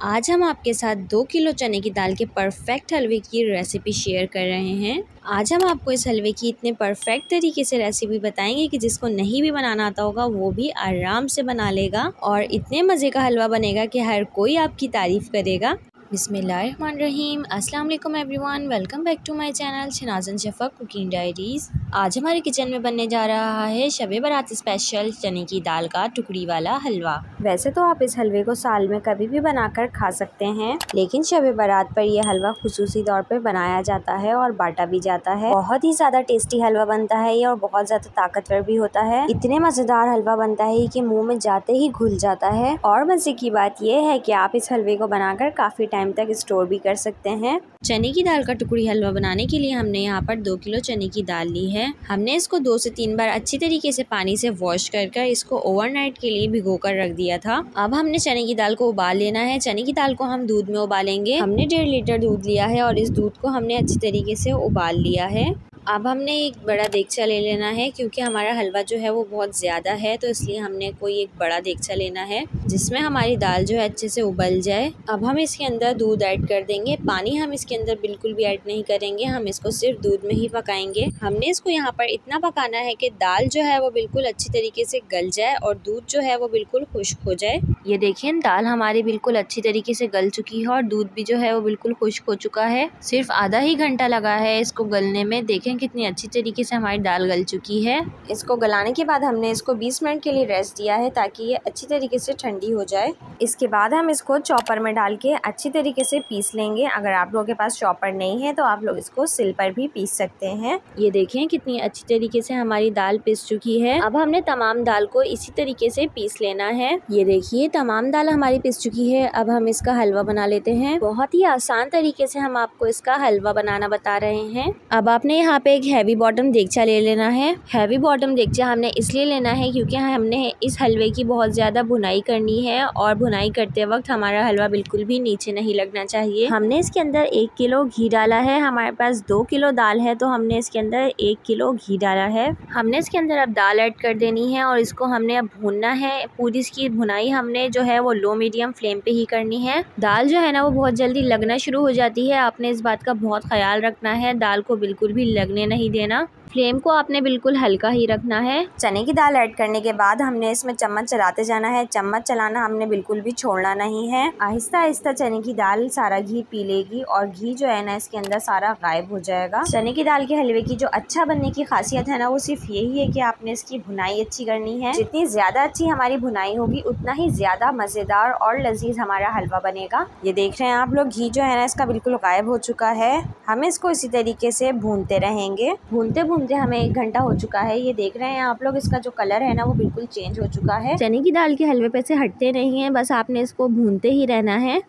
आज हम आपके साथ 2 किलो चने की दाल के परफेक्ट हलवे की रेसिपी शेयर कर रहे हैं। आज हम आपको इस हलवे की इतने परफेक्ट तरीके से रेसिपी बताएंगे कि जिसको नहीं भी बनाना आता होगा वो भी आराम से बना लेगा और इतने मज़े का हलवा बनेगा कि हर कोई आपकी तारीफ़ करेगा। बिस्मिल्लाहिर्रहमानिर्रहीम। अस्सलाम वालेकुम everyone, welcome back to my channel Shanazan Shafa cooking diaries. आज हमारे किचन में बनने जा रहा है शबे बारात स्पेशल चने की दाल का टुकड़ी वाला हलवा। वैसे तो आप इस हलवे को साल में कभी भी बनाकर खा सकते हैं, लेकिन शबे बारात पर यह हलवा खुसूसी तौर पर बनाया जाता है और बांटा भी जाता है। बहुत ही ज़्यादा टेस्टी हलवा बनता है ये और बहुत ज़्यादा ताकतवर भी होता है। इतने मज़ेदार हलवा बनता है कि मुँह में जाते ही घुल जाता है। और मज़े की बात यह है कि आप इस हलवे को बनाकर काफ़ी टाइम तक स्टोर भी कर सकते हैं। चने की दाल का टुकड़ी हलवा बनाने के लिए हमने यहाँ पर 2 किलो चने की दाल ली है। हमने इसको 2 से 3 बार अच्छी तरीके से पानी से वॉश कर इसको ओवरनाइट के लिए भिगोकर रख दिया था। अब हमने चने की दाल को उबाल लेना है। चने की दाल को हम दूध में उबालेंगे। हमने 1.5 लीटर दूध लिया है और इस दूध को हमने अच्छी तरीके से उबाल लिया है। अब हमने एक बड़ा देगचा ले लेना है, क्योंकि हमारा हलवा जो है वो बहुत ज़्यादा है, तो इसलिए हमने कोई एक बड़ा देगचा लेना है जिसमें हमारी दाल जो है अच्छे से उबल जाए। अब हम इसके अंदर दूध ऐड कर देंगे। पानी हम इसके अंदर बिल्कुल भी ऐड नहीं करेंगे, हम इसको सिर्फ दूध में ही पकाएंगे। हमने इसको यहाँ पर इतना पकाना है कि दाल जो है वो बिल्कुल अच्छी तरीके से गल जाए और दूध जो है वो बिल्कुल खुश्क हो जाए। ये देखिए, दाल हमारी बिल्कुल अच्छी तरीके से गल चुकी है और दूध भी जो है वो बिल्कुल खुश्क हो चुका है। सिर्फ आधा ही घंटा लगा है इसको गलने में। देखें कितनी अच्छी तरीके से हमारी दाल गल चुकी है। इसको गलाने के बाद हमने इसको 20 मिनट के लिए रेस्ट दिया है ताकि ये अच्छी तरीके से ठंडी हो जाए। इसके बाद हम इसको चॉपर में डाल के अच्छी तरीके से पीस लेंगे। अगर आप लोगों के पास चॉपर नहीं है तो आप लोग इसको सिल पर भी पीस सकते हैं। ये देखें कितनी अच्छी तरीके से हमारी दाल पिस चुकी है। अब हमने तमाम दाल को इसी तरीके से पीस लेना है। ये देखिए, तमाम दाल हमारी पिस चुकी है। अब हम इसका हलवा बना लेते हैं। बहुत ही आसान तरीके से हम आपको इसका हलवा बनाना बता रहे हैं। अब आपने यहाँ पे एक हैवी बॉटम देगचा ले लेना है। हैवी बॉटम देगचा हमने इसलिए लेना है क्योंकि हमने इस हलवे की बहुत ज़्यादा भुनाई करनी है और भुनाई करते वक्त हमारा हलवा बिल्कुल भी नीचे नहीं लगना चाहिए। हमने इसके अंदर 1 किलो घी डाला है। हमारे पास 2 किलो दाल है तो हमने इसके अंदर 1 किलो घी डाला है। हमने इसके अंदर अब दाल ऐड कर देनी है और इसको हमने अब भूनना है। पूरी इसकी भुनाई हमने जो है वो लो मीडियम फ्लेम पे ही करनी है। दाल जो है ना वो बहुत जल्दी लगना शुरू हो जाती है। आपने इस बात का बहुत ख्याल रखना है, दाल को बिल्कुल भी लगने नहीं देना। फ्लेम को आपने बिल्कुल हल्का ही रखना है। चने की दाल ऐड करने के बाद हमने इसमें चम्मच चलाते जाना है। चम्मच चलाना हमने बिल्कुल भी छोड़ना नहीं है। आहिस्ता आहिस्ता चने की दाल सारा घी पी लेगी और घी जो है ना इसके अंदर सारा गायब हो जाएगा। चने की दाल के हलवे की जो अच्छा बनने की खासियत है ना वो सिर्फ यही है कि आपने इसकी भुनाई अच्छी करनी है। जितनी ज्यादा अच्छी हमारी भुनाई होगी उतना ही ज्यादा मजेदार और लजीज हमारा हलवा बनेगा। ये देख रहे हैं आप लोग, घी जो है ना इसका बिल्कुल गायब हो चुका है। हम इसको इसी तरीके से भूनते रहेंगे। भूनते भूनते हमें 1 घंटा हो चुका है। ये देख रहे हैं आप लोग, इसका जो कलर है ना वो बिल्कुल चेंज हो चुका है। चने की दाल के हलवे पे से हटते नहीं है, बस आपने इसको भूनते ही रहना है।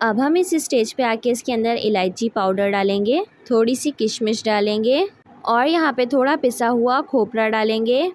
अब हम इस स्टेज पे आके इसके अंदर इलायची पाउडर डालेंगे, थोड़ी सी किशमिश डालेंगे और यहाँ पे थोड़ा पिसा हुआ खोपरा डालेंगे।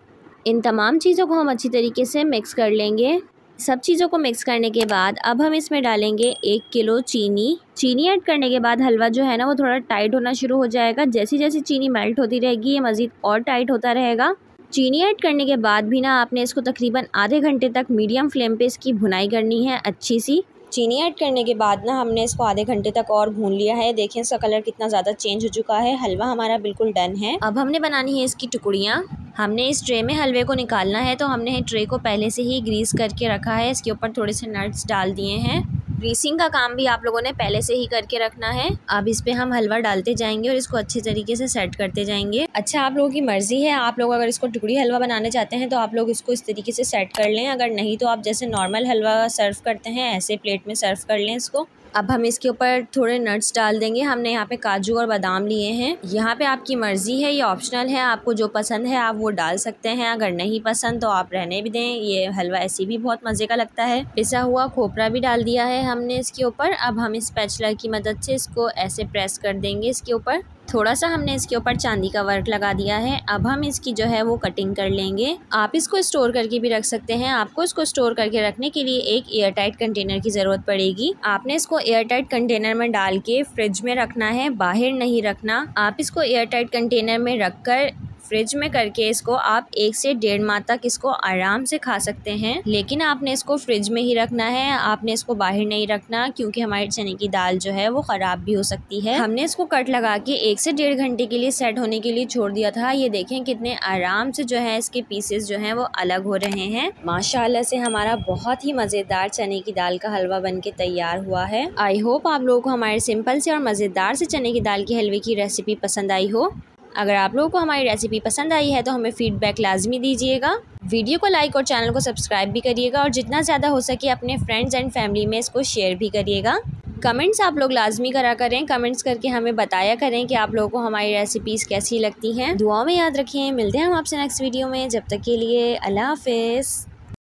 इन तमाम चीज़ों को हम अच्छी तरीके से मिक्स कर लेंगे। सब चीज़ों को मिक्स करने के बाद अब हम इसमें डालेंगे 1 किलो चीनी। चीनी ऐड करने के बाद हलवा जो है ना वो थोड़ा टाइट होना शुरू हो जाएगा। जैसी जैसी चीनी मेल्ट होती रहेगी ये मज़ीद और टाइट होता रहेगा। चीनी ऐड करने के बाद भी ना आपने इसको तकरीबन आधे घंटे तक मीडियम फ्लेम पे इसकी भुनाई करनी है अच्छी सी। चीनी ऐड करने के बाद ना हमने इसको आधे घंटे तक और भून लिया है। देखें इसका कलर कितना ज़्यादा चेंज हो चुका है। हलवा हमारा बिल्कुल डन है। अब हमने बनानी है इसकी टुकड़ियाँ। हमने इस ट्रे में हलवे को निकालना है, तो हमने ट्रे को पहले से ही ग्रीस करके रखा है। इसके ऊपर थोड़े से नट्स डाल दिए हैं। ग्रीसिंग का काम भी आप लोगों ने पहले से ही करके रखना है। अब इस पे हम हलवा डालते जाएंगे और इसको अच्छे तरीके से सेट करते जाएंगे। अच्छा, आप लोगों की मर्जी है, आप लोग अगर इसको टुकड़ी हलवा बनाने चाहते हैं तो आप लोग इसको इस तरीके से सेट कर लें। अगर नहीं तो आप जैसे नॉर्मल हलवा सर्व करते हैं ऐसे प्लेट में सर्व कर लें इसको। अब हम इसके ऊपर थोड़े नट्स डाल देंगे। हमने यहाँ पे काजू और बादाम लिए हैं। यहाँ पे आपकी मर्जी है, ये ऑप्शनल है, आपको जो पसंद है आप वो डाल सकते हैं। अगर नहीं पसंद तो आप रहने भी दें। ये हलवा ऐसे भी बहुत मज़े का लगता है। पिसा हुआ खोपरा भी डाल दिया है हमने इसके ऊपर। अब हम इस स्पैचुला की मदद से इसको ऐसे प्रेस कर देंगे। इसके ऊपर थोड़ा सा हमने इसके ऊपर चांदी का वर्क लगा दिया है। अब हम इसकी जो है वो कटिंग कर लेंगे। आप इसको स्टोर करके भी रख सकते हैं। आपको इसको स्टोर करके रखने के लिए एक एयर टाइट कंटेनर की ज़रूरत पड़ेगी। आपने इसको एयर टाइट कंटेनर में डाल के फ्रिज में रखना है, बाहर नहीं रखना। आप इसको एयर टाइट कंटेनर में रख कर फ्रिज में करके इसको आप 1 से 1.5 माह तक इसको आराम से खा सकते हैं। लेकिन आपने इसको फ्रिज में ही रखना है, आपने इसको बाहर नहीं रखना, क्योंकि हमारी चने की दाल जो है वो ख़राब भी हो सकती है। हमने इसको कट लगा के 1 से 1.5 घंटे के लिए सेट होने के लिए छोड़ दिया था। ये देखें कितने आराम से जो है इसके पीसेस जो हैं वो अलग हो रहे हैं। माशाल्लाह से हमारा बहुत ही मज़ेदार चने की दाल का हलवा बनके तैयार हुआ है। आई होप आप लोगों को हमारे सिंपल से और मज़ेदार से चने की दाल के हलवे की रेसिपी पसंद आई हो। अगर आप लोगों को हमारी रेसिपी पसंद आई है तो हमें फीडबैक लाजमी दीजिएगा। वीडियो को लाइक और चैनल को सब्सक्राइब भी करिएगा और जितना ज़्यादा हो सके अपने फ्रेंड्स एंड फैमिली में इसको शेयर भी करिएगा। कमेंट्स आप लोग लाजमी करा करें, कमेंट्स करके हमें बताया करें कि आप लोगों को हमारी रेसिपीज़ कैसी लगती हैं। दुआ में याद रखें, मिलते हैं हम आपसे नेक्स्ट वीडियो में। जब तक के लिए अल्लाह हाफ़िज़।